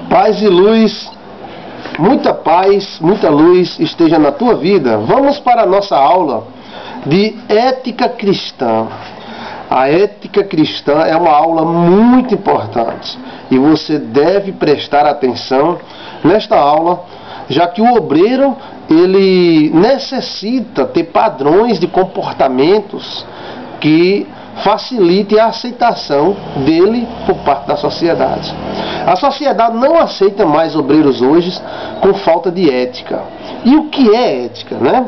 Paz e luz, muita luz esteja na tua vida. Vamos para a nossa aula de ética cristã. A ética cristã é uma aula muito importante e você deve prestar atenção nesta aula, já que o obreiro ele necessita ter padrões de comportamentos que facilite a aceitação dele por parte da sociedade. A sociedade não aceita mais obreiros hoje com falta de ética. E o que é ética, né?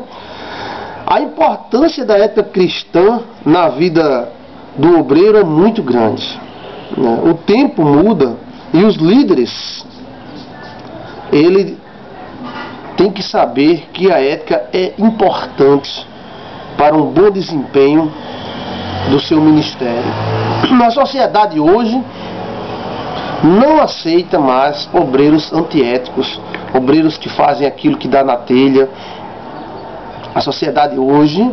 A importância da ética cristã na vida do obreiro é muito grande, né? O tempo muda e os líderes, ele tem que saber que a ética é importante para um bom desempenho do seu ministério. Na sociedade hoje não aceita mais obreiros antiéticos, obreiros que fazem aquilo que dá na telha. A sociedade hoje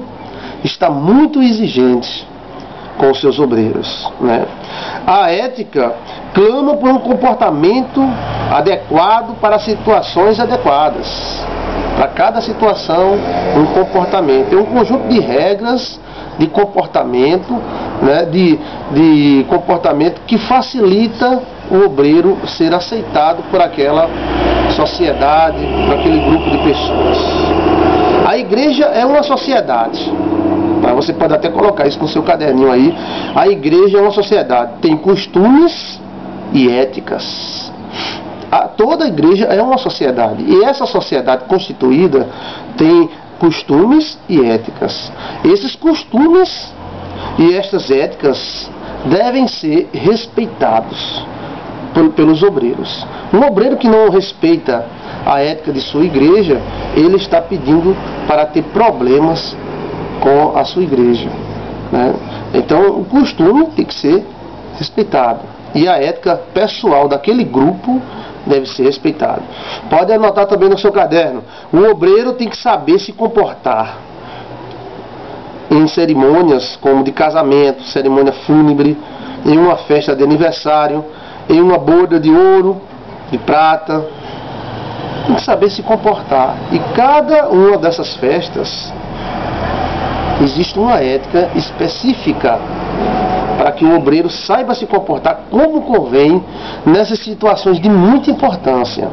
está muito exigente com os seus obreiros, né? A ética clama por um comportamento adequado para situações adequadas. Para cada situação, um comportamento. É um conjunto de regras de comportamento, né, de comportamento que facilita o obreiro ser aceitado por aquela sociedade, por aquele grupo de pessoas. A igreja é uma sociedade. Você pode até colocar isso no seu caderninho aí. A igreja é uma sociedade, tem costumes e éticas. Toda igreja é uma sociedade, e essa sociedade constituída tem costumes e éticas. Esses costumes e estas éticas devem ser respeitados pelos obreiros. Um obreiro que não respeita a ética de sua igreja, ele está pedindo para ter problemas com a sua igreja, né? Então o costume tem que ser respeitado e a ética pessoal daquele grupo deve ser respeitado. Pode anotar também no seu caderno: o obreiro tem que saber se comportar em cerimônias como de casamento, cerimônia fúnebre, em uma festa de aniversário, em uma boda de ouro, de prata. Tem que saber se comportar. E cada uma dessas festas existe uma ética específica para que o obreiro saiba se comportar como convém nessas situações de muita importância.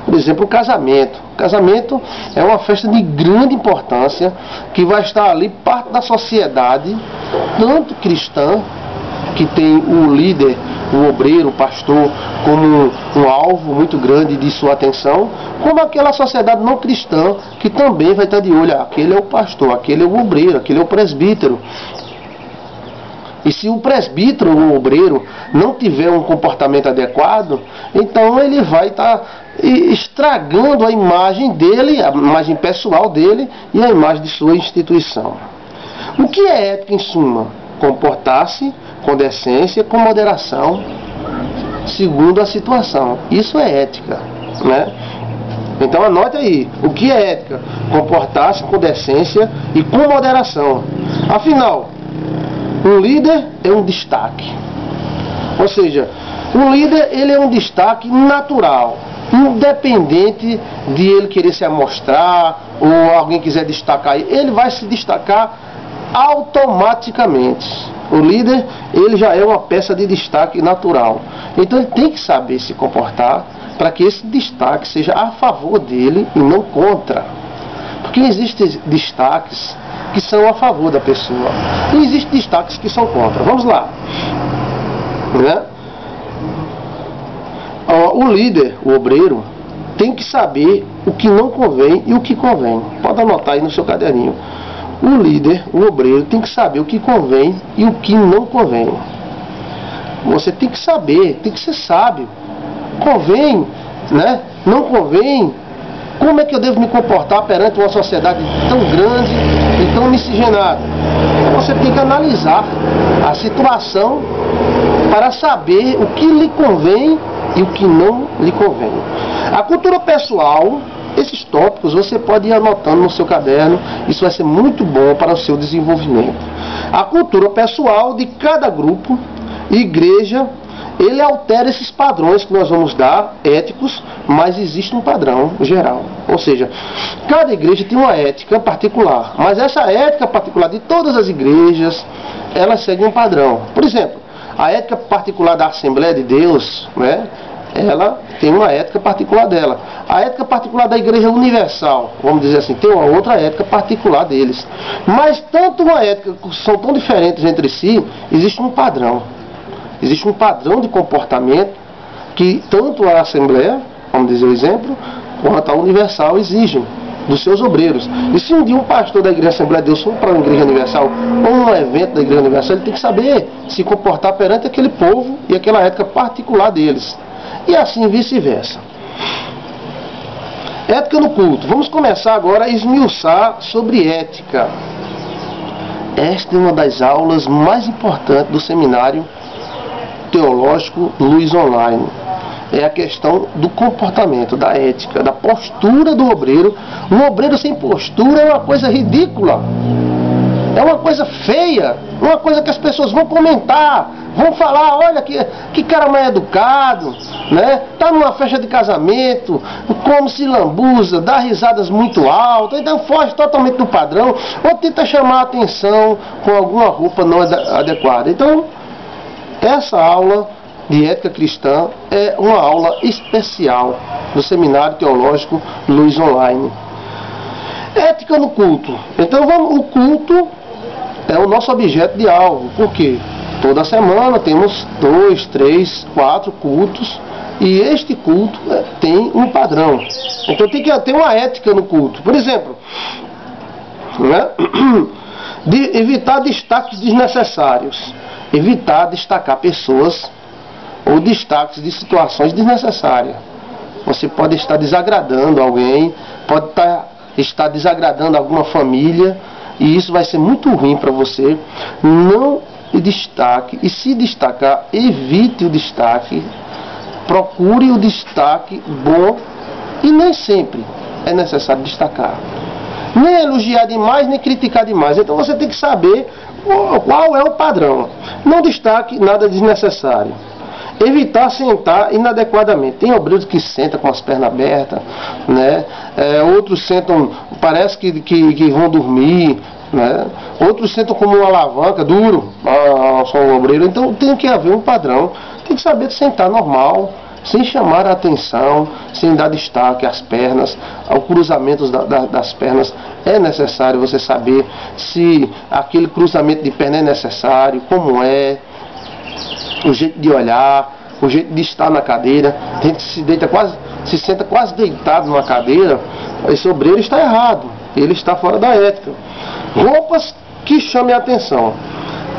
Por exemplo, o casamento. O casamento é uma festa de grande importância que vai estar ali parte da sociedade, tanto cristã, que tem o líder, o obreiro, o pastor, como um alvo muito grande de sua atenção, como aquela sociedade não cristã, que também vai estar de olho: aquele é o pastor, aquele é o obreiro, aquele é o presbítero. E se o presbítero ou o obreiro não tiver um comportamento adequado, então ele vai estar estragando a imagem dele, a imagem pessoal dele e a imagem de sua instituição. O que é ética em suma? Comportar-se com decência, com moderação, segundo a situação. Isso é ética, né? Então anote aí: o que é ética? Comportar-se com decência e com moderação. Afinal, um líder é um destaque. Ou seja, um líder ele é um destaque natural, independente de ele querer se amostrar ou alguém quiser destacar ele vai se destacar automaticamente. O líder ele já é uma peça de destaque natural. Então ele tem que saber se comportar para que esse destaque seja a favor dele e não contra. Porque existem destaques que são a favor da pessoa e existem destaques que são contra. Vamos lá, né? O líder, o obreiro, tem que saber o que não convém e o que convém. Pode anotar aí no seu caderninho. O líder, o obreiro, tem que saber o que convém e o que não convém. Você tem que saber, tem que ser sábio. Convém, né? Não convém. Como é que eu devo me comportar perante uma sociedade tão grande e tão miscigenada? Então você tem que analisar a situação para saber o que lhe convém e o que não lhe convém. A cultura pessoal, esses tópicos você pode ir anotando no seu caderno, isso vai ser muito bom para o seu desenvolvimento. A cultura pessoal de cada grupo, igreja ele altera esses padrões que nós vamos dar, éticos, mas existe um padrão geral. Ou seja, cada igreja tem uma ética particular, mas essa ética particular de todas as igrejas, ela segue um padrão. Por exemplo, a ética particular da Assembleia de Deus, né, ela tem uma ética particular dela. A ética particular da Igreja Universal, vamos dizer assim, tem uma outra ética particular deles. Mas tanto uma ética, são tão diferentes entre si, existe um padrão. Existe um padrão de comportamento que tanto a Assembleia, vamos dizer o exemplo, quanto a Universal exigem dos seus obreiros. E se um dia um pastor da Igreja Assembleia de Deus for para uma Igreja Universal ou um evento da Igreja Universal, ele tem que saber se comportar perante aquele povo e aquela ética particular deles. E assim vice-versa. Ética no culto. Vamos começar agora a esmiuçar sobre ética. Esta é uma das aulas mais importantes do seminário teológico Luz Online. É a questão do comportamento, da ética, da postura do obreiro. Um obreiro sem postura é uma coisa ridícula. É uma coisa feia, uma coisa que as pessoas vão comentar, vão falar, olha que cara mais educado, né? Tá numa festa de casamento, come, se lambuza, dá risadas muito altas, então foge totalmente do padrão, ou tenta chamar a atenção com alguma roupa não adequada. Então, essa aula de ética cristã é uma aula especial do Seminário Teológico Luz Online. Ética no culto. Então, o culto é o nosso objeto de alvo. Por quê? Toda semana temos 2, 3, 4 cultos e este culto tem um padrão. Então tem que ter uma ética no culto. Por exemplo, né? De evitar destaques desnecessários. Evitar destacar pessoas ou destaques de situações desnecessárias. Você pode estar desagradando alguém, pode estar desagradando alguma família, e isso vai ser muito ruim para você. Não destaque, e se destacar, evite o destaque, procure o destaque bom, e nem sempre é necessário destacar. Nem elogiar demais, nem criticar demais. Então você tem que saber qual é o padrão. Não destaque nada desnecessário. Evitar sentar inadequadamente. Tem obreiros que sentam com as pernas abertas, né? Outros sentam, parece que vão dormir, né? Outros sentam como uma alavanca, duro, só um obreiro. Então tem que haver um padrão. Tem que saber sentar normal, sem chamar a atenção, sem dar destaque às pernas, ao cruzamento das pernas. É necessário você saber se aquele cruzamento de perna é necessário, como é, o jeito de olhar, o jeito de estar na cadeira. Tem que se senta quase deitado numa cadeira. Esse obreiro está errado, ele está fora da ética. Roupas que chamem a atenção.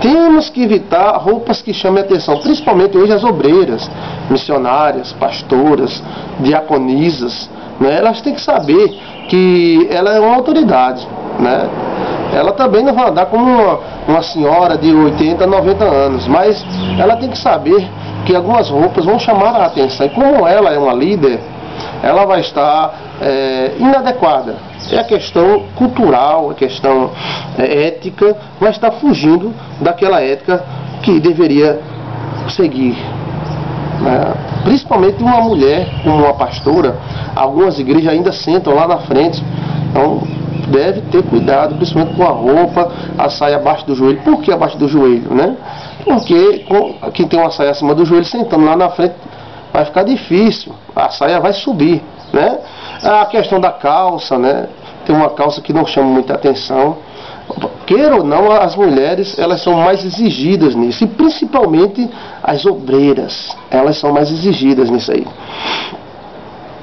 Temos que evitar roupas que chamem a atenção, principalmente hoje as obreiras, missionárias, pastoras, diaconisas, né? Elas têm que saber que ela é uma autoridade, né? Ela também não vai andar como uma senhora de 80, 90 anos, mas ela tem que saber que algumas roupas vão chamar a atenção. E como ela é uma líder, ela vai estar inadequada. É a questão cultural, a questão ética, vai estar fugindo daquela ética que deveria seguir. Né? Principalmente uma mulher, como uma pastora, algumas igrejas ainda sentam lá na frente. Então, deve ter cuidado, principalmente com a roupa, a saia abaixo do joelho. Por que abaixo do joelho, né? Porque quem tem uma saia acima do joelho, sentando lá na frente, vai ficar difícil. A saia vai subir, né? A questão da calça, né? Tem uma calça que não chama muita atenção. Queira ou não, as mulheres, elas são mais exigidas nisso. E principalmente as obreiras, elas são mais exigidas nisso aí.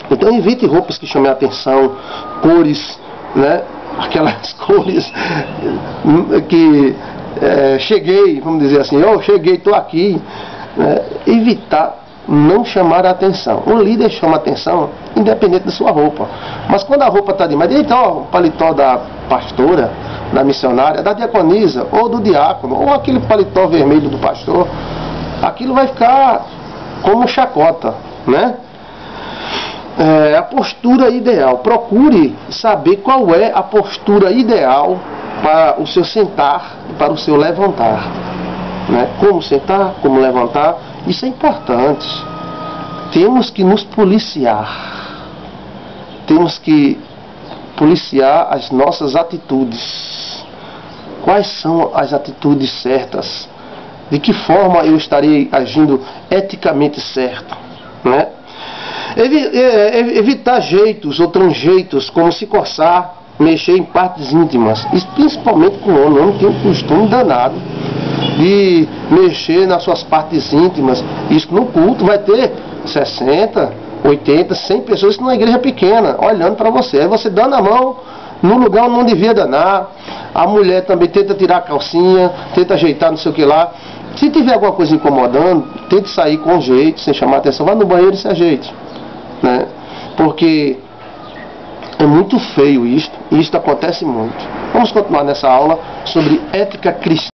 Então evite roupas que chamem a atenção, cores, né? Aquelas cores que cheguei, vamos dizer assim, eu cheguei, estou aqui, né? Evitar não chamar a atenção. O líder chama a atenção independente da sua roupa, mas quando a roupa está demais, então o paletó da pastora, da missionária, da diaconisa ou do diácono, ou aquele paletó vermelho do pastor, aquilo vai ficar como chacota, né? A postura ideal. Procure saber qual é a postura ideal para o seu sentar, para o seu levantar. né? Como sentar, como levantar, isso é importante. Temos que nos policiar. Temos que policiar as nossas atitudes. Quais são as atitudes certas? De que forma eu estarei agindo eticamente certo, né? Evitar jeitos ou tranjeitos, como se coçar, mexer em partes íntimas. Isso principalmente com o homem. O homem tem um costume danado de mexer nas suas partes íntimas. Isso no culto vai ter 60, 80, 100 pessoas numa igreja pequena, olhando para você. Aí você dando a mão no lugar onde não devia danar. A mulher também tenta tirar a calcinha, tenta ajeitar não sei o que lá. Se tiver alguma coisa incomodando, tente sair com jeito, sem chamar atenção. Vá no banheiro e se ajeite, né? Porque é muito feio isto, e isto acontece muito. Vamos continuar nessa aula sobre ética cristã.